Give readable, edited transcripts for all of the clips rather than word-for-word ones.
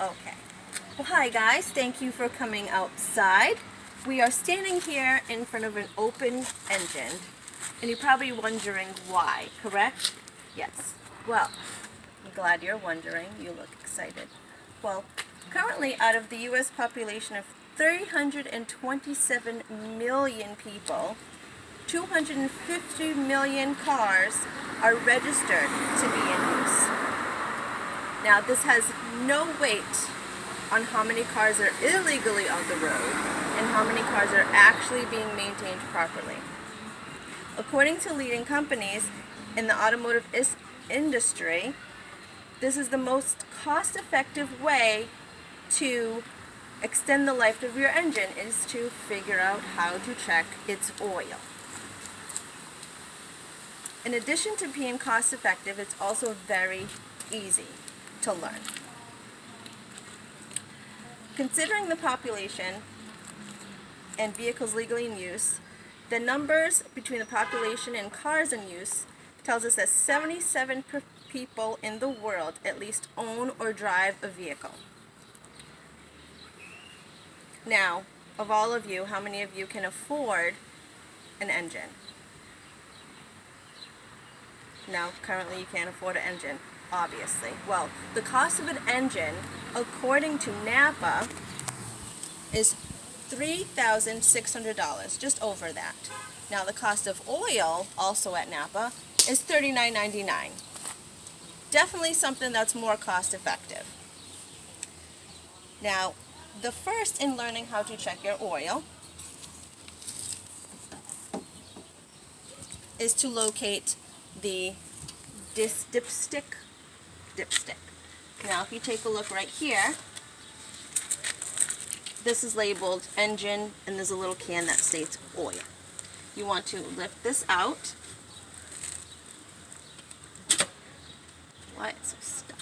Okay. Well, hi guys. Thank you for coming outside. We are standing here in front of an open engine, and you're probably wondering why, correct? Yes. Well, I'm glad you're wondering. You look excited. Well, currently out of the U.S. population of 327 million people, 250 million cars are registered to be in use. Now, this has no weight on how many cars are illegally on the road and how many cars are actually being maintained properly. According to leading companies in the automotive industry, this is the most cost-effective way to extend the life of your engine is to figure out how to check its oil. In addition to being cost-effective, it's also very easy to learn. Considering the population and vehicles legally in use, the numbers between the population and cars in use tells us that 77 people in the world at least own or drive a vehicle. Now, of all of you, how many of you can afford an engine? Now, currently you can't afford an engine, obviously. Well, the cost of an engine, according to NAPA, is $3,600, just over that. Now, the cost of oil, also at NAPA, is $39.99. Definitely something that's more cost effective. Now, the first in learning how to check your oil is to locate the dipstick. Now, if you take a look right here, this is labeled engine, and there's a little can that states oil. You want to lift this out. Why it's so stuck?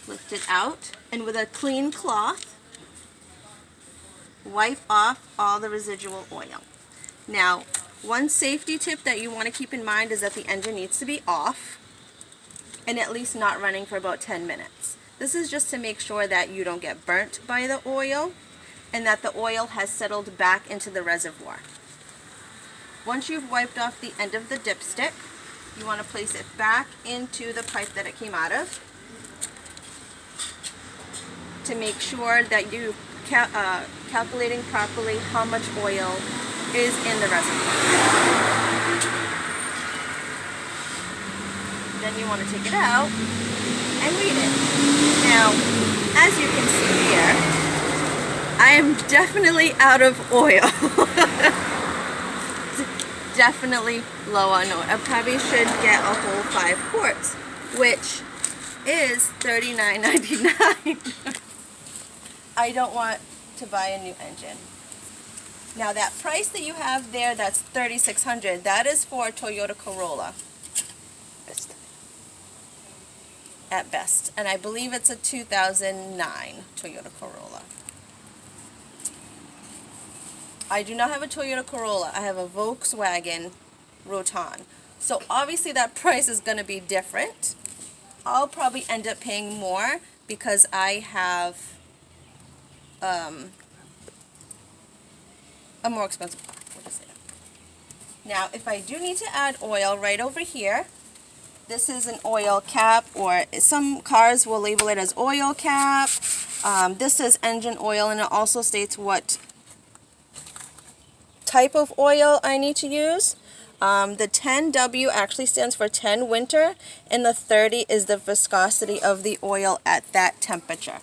Lift it out, and with a clean cloth, wipe off all the residual oil. Now, one safety tip that you want to keep in mind is that the engine needs to be off and at least not running for about 10 minutes. This is just to make sure that you don't get burnt by the oil and that the oil has settled back into the reservoir. Once you've wiped off the end of the dipstick, you want to place it back into the pipe that it came out of to make sure that you calculating properly how much oil is in the reservoir. Then you want to take it out and read it. Now, as you can see here, I am definitely out of oil. Definitely low on oil. I probably should get a whole 5 quarts, which is $39.99. I don't want to buy a new engine. Now, that price that you have there, that's $3,600. That is for a Toyota Corolla. At best. And I believe it's a 2009 Toyota Corolla. I do not have a Toyota Corolla. I have a Volkswagen Rotan. So obviously that price is going to be different. I'll probably end up paying more because I have a more expensive car. Now, if I do need to add oil, right over here, this is an oil cap, or some cars will label it as oil cap. This is engine oil, and it also states what type of oil I need to use. The 10W actually stands for 10 winter, and the 30 is the viscosity of the oil at that temperature.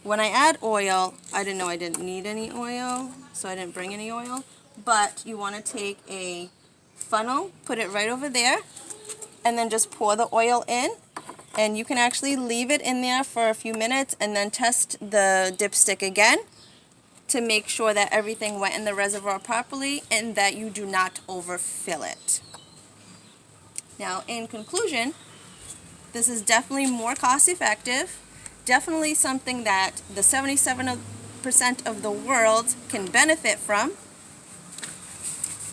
When I add oil, I didn't know I didn't need any oil, so I didn't bring any oil. But you want to take a funnel, put it right over there, and then just pour the oil in. And you can actually leave it in there for a few minutes and then test the dipstick again to make sure that everything went in the reservoir properly and that you do not overfill it. Now, in conclusion, this is definitely more cost effective, definitely something that the 77% of the world can benefit from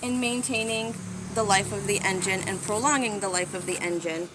in maintaining the life of the engine and prolonging the life of the engine